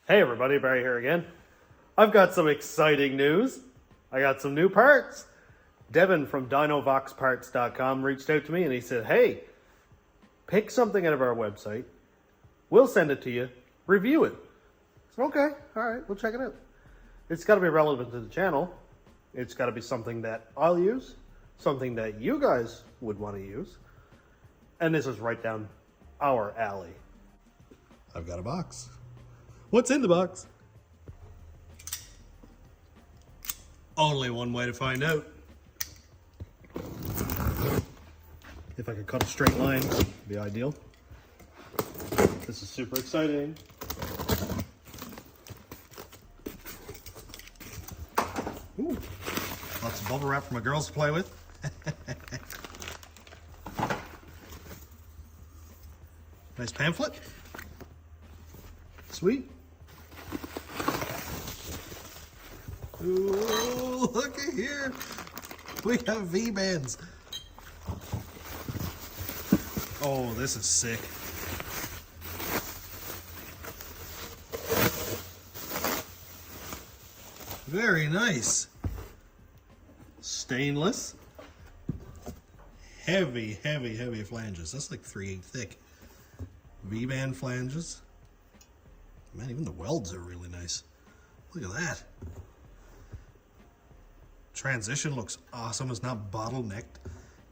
Hey everybody, Barry here again. I've got some exciting news. I got some new parts. Devin from DinoVoxParts.com reached out to me and he said, hey, pick something out of our website. We'll send it to you. Review it. I said, okay, all right, we'll check it out. It's got to be relevant to the channel. It's got to be something that I'll use, something that you guys would want to use. And this is right down our alley. I've got a box. What's in the box? Only one way to find out. If I could cut a straight line, it'd be ideal. This is super exciting. Ooh, lots of bubble wrap for my girls to play with. Nice pamphlet. Sweet. Ooh, look at here. We have V-bands. Oh, this is sick. Very nice. Stainless. Heavy flanges. That's like 3/8 thick. V-band flanges. Man, even the welds are really nice. Look at that. Transition looks awesome. It's not bottlenecked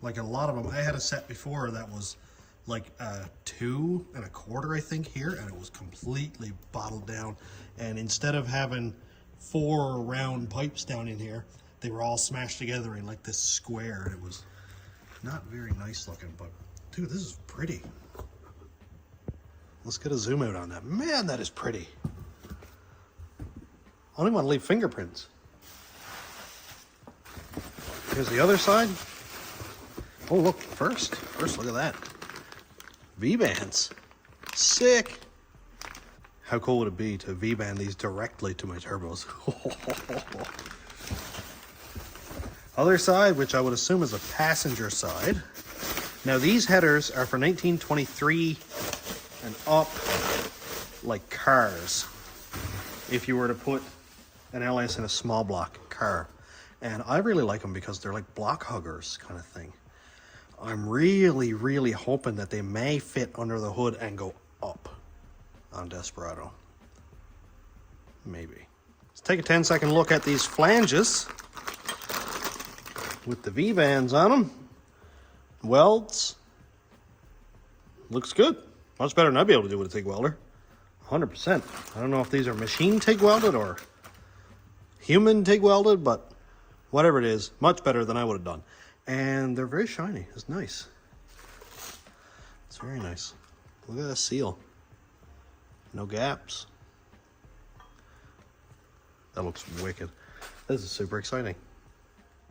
like a lot of them. I had a set before that was like a 2 1/4, I think, here, and it was completely bottled down. And instead of having 4 round pipes down in here, they were all smashed together in like this square, and it was not very nice looking. But dude, this is pretty. Let's get a zoom out on that. Man, that is pretty. I don't even want to leave fingerprints. Here's the other side. Oh, look, first look at that. V-bands. Sick. How cool would it be to V-band these directly to my turbos? Other side, which I would assume is a passenger side. Now, these headers are for 1923 and up, like cars. If you were to put an LS in a small block car. And I really like them because they're like block huggers kind of thing. I'm really hoping that they may fit under the hood and go up on Desperado. Maybe. Let's take a 10-second look at these flanges with the V-bands on them. Welds. Looks good. Much better than I'd be able to do with a TIG welder. 100%. I don't know if these are machine TIG welded or human TIG welded, but whatever it is, much better than I would have done. And they're very shiny. It's nice. It's very nice. Look at that seal. No gaps. That looks wicked. This is super exciting.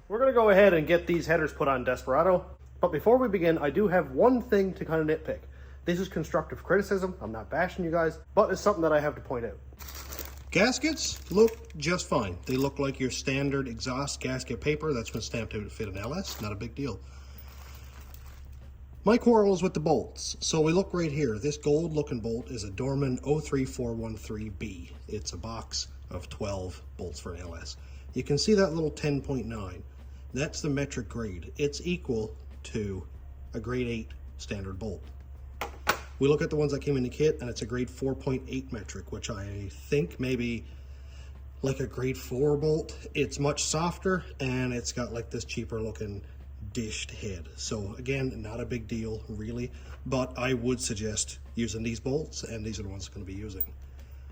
We're going to go ahead and get these headers put on Desperado. But before we begin, I do have one thing to kind of nitpick. This is constructive criticism. I'm not bashing you guys, but it's something that I have to point out. Gaskets look just fine. They look like your standard exhaust gasket paper that's been stamped out to fit an LS. Not a big deal. My quarrel is with the bolts. So we look right here. This gold looking bolt is a Dorman 03413B. It's a box of 12 bolts for an LS. You can see that little 10.9. That's the metric grade. It's equal to a grade 8 standard bolt. We look at the ones that came in the kit, and it's a grade 4.8 metric, which I think maybe like a grade 4 bolt. It's much softer, and it's got like this cheaper looking dished head. So again, not a big deal really, but I would suggest using these bolts, and these are the ones I'm going to be using.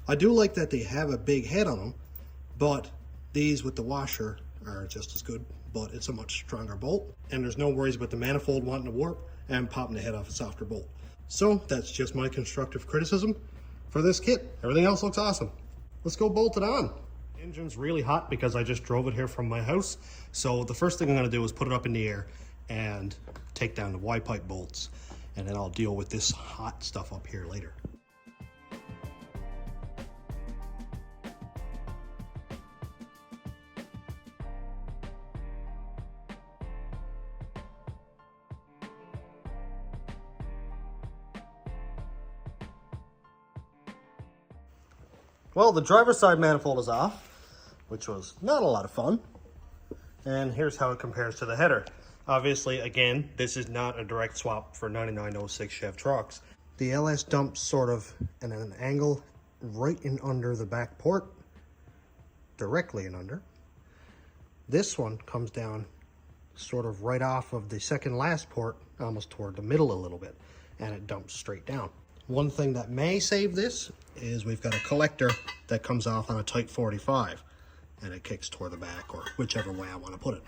I do like that they have a big head on them, but these with the washer are just as good, but it's a much stronger bolt, and there's no worries about the manifold wanting to warp and popping the head off a softer bolt. So that's just my constructive criticism for this kit. Everything else looks awesome. Let's go bolt it on. The engine's really hot because I just drove it here from my house. So the first thing I'm going to do is put it up in the air and take down the Y-pipe bolts. And then I'll deal with this hot stuff up here later. Well, the driver's side manifold is off, which was not a lot of fun. And here's how it compares to the header. Obviously, again, this is not a direct swap for 9906 Chev trucks. The LS dumps sort of at an angle right in under the back port, directly in under. This one comes down sort of right off of the second last port, almost toward the middle a little bit, and it dumps straight down. One thing that may save this is we've got a collector that comes off on a Type 45, and it kicks toward the back, or whichever way I want to put it.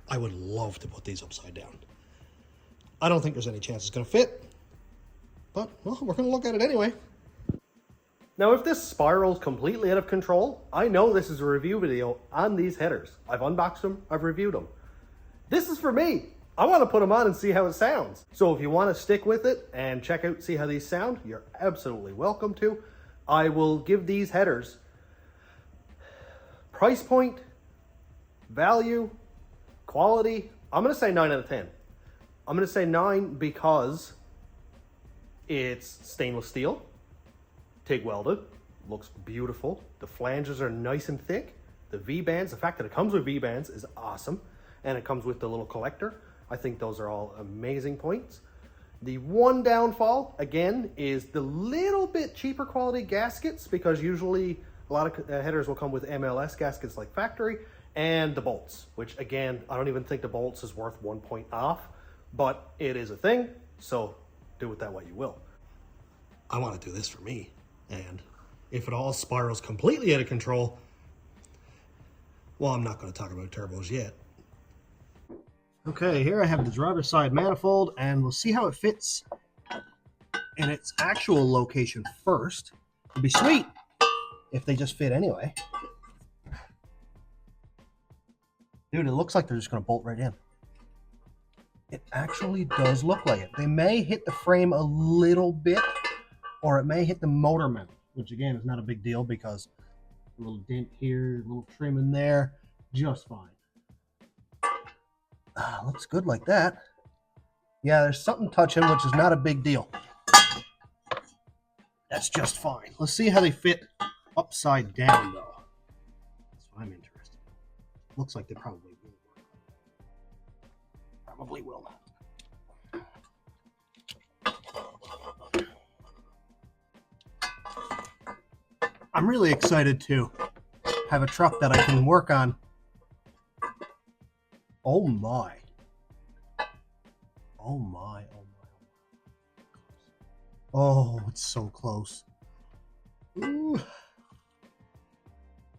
I would love to put these upside down. I don't think there's any chance it's going to fit, but, well, we're going to look at it anyway. Now, if this spirals completely out of control, I know this is a review video on these headers. I've unboxed them, I've reviewed them. This is for me. I want to put them on and see how it sounds. So if you want to stick with it and check out, see how these sound, you're absolutely welcome to. I will give these headers price point, value, quality. I'm going to say 9 out of 10. I'm going to say 9 because it's stainless steel, TIG welded, looks beautiful. The flanges are nice and thick. The V-bands, the fact that it comes with V-bands is awesome. And it comes with the little collector. I think those are all amazing points. The one downfall, again, is the little bit cheaper quality gaskets, because usually a lot of headers will come with MLS gaskets like factory, and the bolts, which again, I don't even think the bolts is worth 1 point off, but it is a thing, so do with that what you will. I want to do this for me, and if it all spirals completely out of control, well, I'm not going to talk about turbos yet. Okay, here I have the driver's side manifold, and we'll see how it fits in its actual location first. It'd be sweet if they just fit anyway. Dude, it looks like they're just going to bolt right in. It actually does look like it. They may hit the frame a little bit, or it may hit the motor mount, which again is not a big deal because a little dent here, a little trim in there, just fine. Looks good like that. Yeah, there's something touching, which is not a big deal. That's just fine. Let's see how they fit upside down, though. That's what I'm interested in. Looks like they probably will work. Probably will not. I'm really excited to have a truck that I can work on. Oh my. Oh my, oh my. Oh, it's so close. Ooh.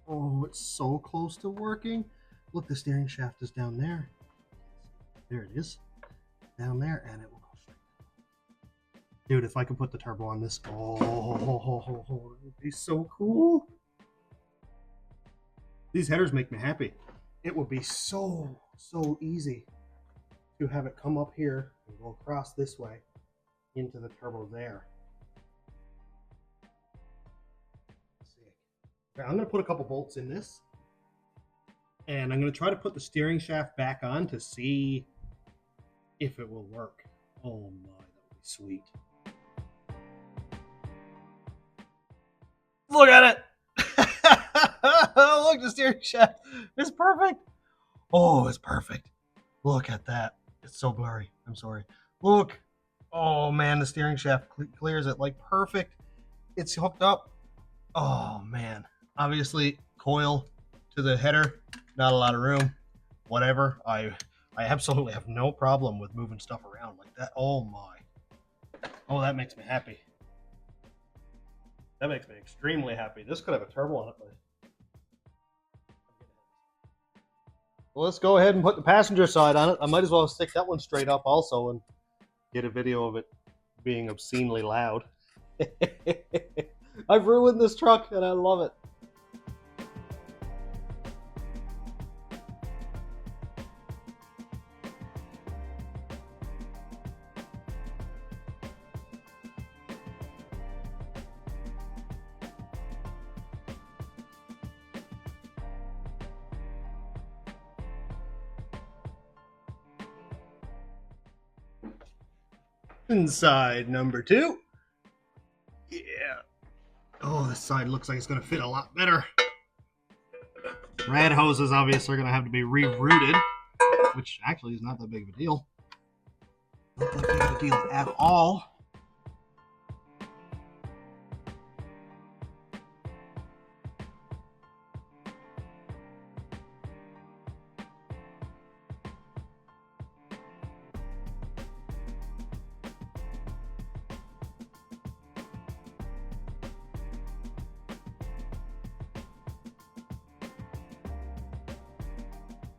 Oh, it's so close to working. Look, the steering shaft is down there. There it is. Down there, and it will go straight. Dude, if I could put the turbo on this, oh, it would be so cool. These headers make me happy. It would be so easy to have it come up here and go across this way into the turbo there. Sick. Okay, I'm going to put a couple bolts in this, and I'm going to try to put the steering shaft back on to see if it will work. Oh my, that would be sweet. Look at it. Look, the steering shaft is perfect. Oh, it's perfect. Look at that. It's so blurry. I'm sorry. Look. Oh, man, the steering shaft clears it like perfect. It's hooked up. Oh, man. Obviously, coil to the header. Not a lot of room. Whatever. I absolutely have no problem with moving stuff around like that. Oh, my. Oh, that makes me happy. That makes me extremely happy. This could have a turbo on it, but... Well, let's go ahead and put the passenger side on it. I might as well stick that one straight up also and get a video of it being obscenely loud. I've ruined this truck and I love it. Inside number 2. Yeah. Oh, this side looks like it's going to fit a lot better. Rad hoses obviously are going to have to be rerouted, which actually is not that big of a deal. Not that big of a deal at all.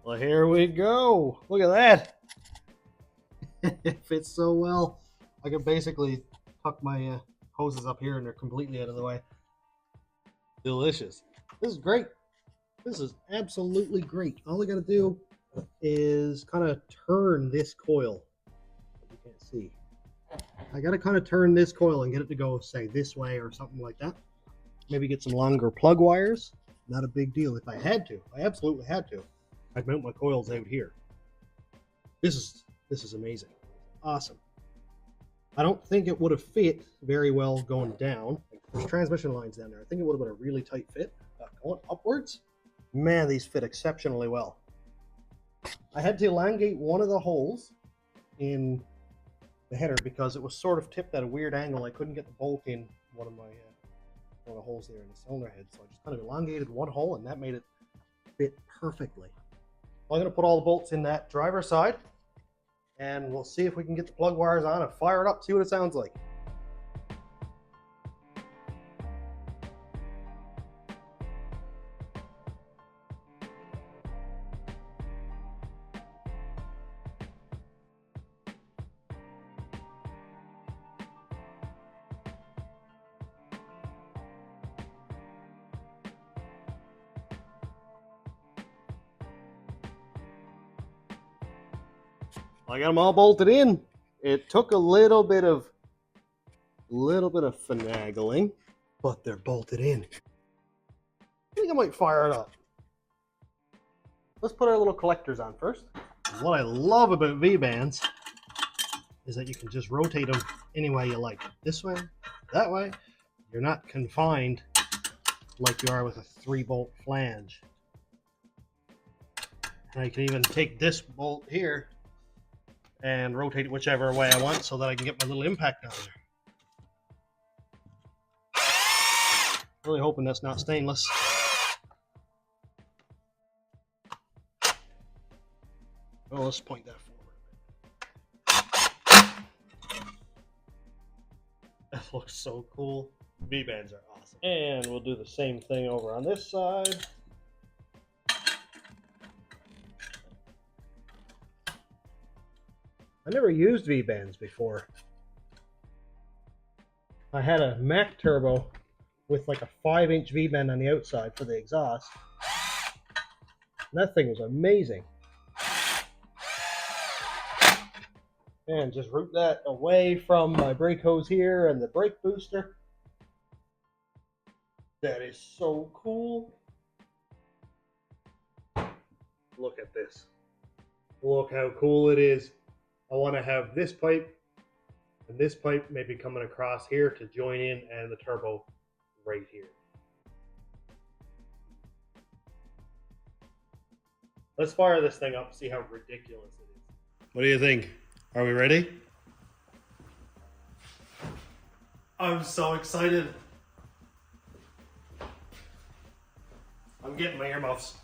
Well, here we go. Look at that. It fits so well. I can basically tuck my hoses up here and they're completely out of the way. Delicious. This is great. This is absolutely great. All I got to do is kind of turn this coil. You can't see. I got to kind of turn this coil and get it to go, say, this way or something like that. Maybe get some longer plug wires. Not a big deal. If I had to, I absolutely had to, I'd mount my coils out here. This is amazing. Awesome. I don't think it would have fit very well going down. There's transmission lines down there. I think it would have been a really tight fit. Going upwards, man, these fit exceptionally well. I had to elongate one of the holes in the header because it was sort of tipped at a weird angle. I couldn't get the bolt in one of the holes there in the cylinder head, so I just kind of elongated one hole, and that made it fit perfectly. I'm going to put all the bolts in that driver's side, and we'll see if we can get the plug wires on and fire it up, see what it sounds like. I got them all bolted in. It took a little bit of finagling, but they're bolted in. I think I might fire it up. Let's put our little collectors on first. What I love about V-bands is that you can just rotate them any way you like. This way, that way. You're not confined like you are with a 3-bolt flange. And I can even take this bolt here and rotate it whichever way I want so that I can get my little impact down there. Really hoping that's not stainless. Well, let's point that forward. That looks so cool. V-bands are awesome. And we'll do the same thing over on this side. I never used V-bands before. I had a Mack turbo with like a 5-inch V-band on the outside for the exhaust. And that thing was amazing. And just route that away from my brake hose here and the brake booster. That is so cool. Look at this. Look how cool it is. I want to have this pipe and this pipe maybe coming across here to join in, and the turbo right here. Let's fire this thing up, see how ridiculous it is. What do you think? Are we ready? I'm so excited. I'm getting my earmuffs.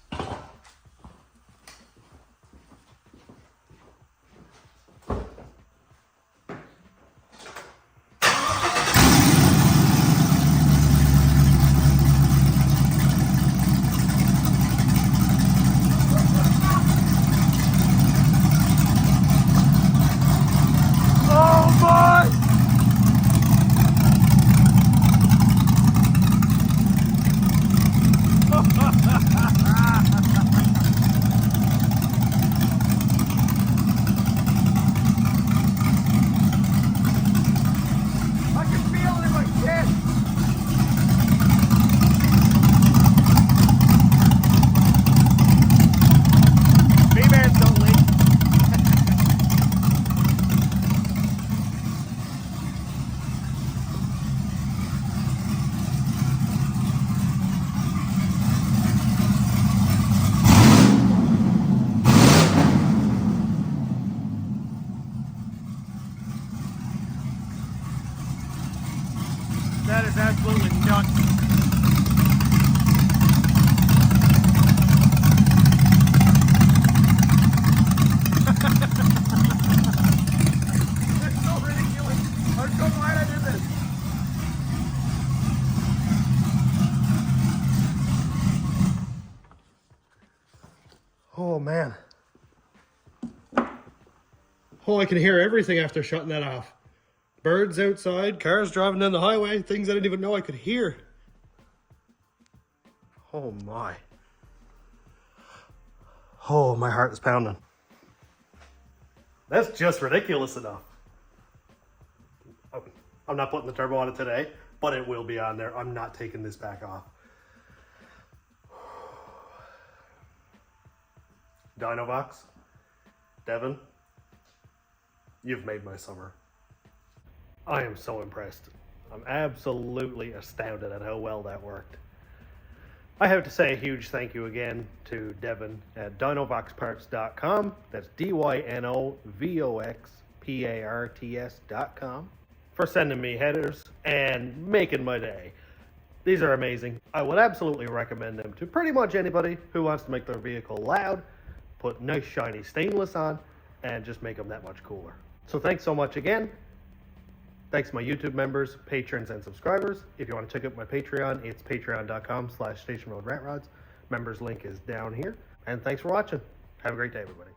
Oh man. Oh, I can hear everything after shutting that off. Birds outside, cars driving down the highway, things I didn't even know I could hear. Oh my. Oh, my heart is pounding. That's just ridiculous enough. I'm not putting the turbo on it today, but it will be on there. I'm not taking this back off. Dinovox, Devin, you've made my summer. I am so impressed. I'm absolutely astounded at how well that worked. I have to say a huge thank you again to Devin at dinovoxparts.com. That's DYNOVOXPARTS.com for sending me headers and making my day. These are amazing. I would absolutely recommend them to pretty much anybody who wants to make their vehicle loud, put nice shiny stainless on, and just make them that much cooler. So thanks so much again. Thanks to my YouTube members, patrons, and subscribers. If you want to check out my Patreon, it's patreon.com/stationroadratrods. Members link is down here. And thanks for watching. Have a great day, everybody.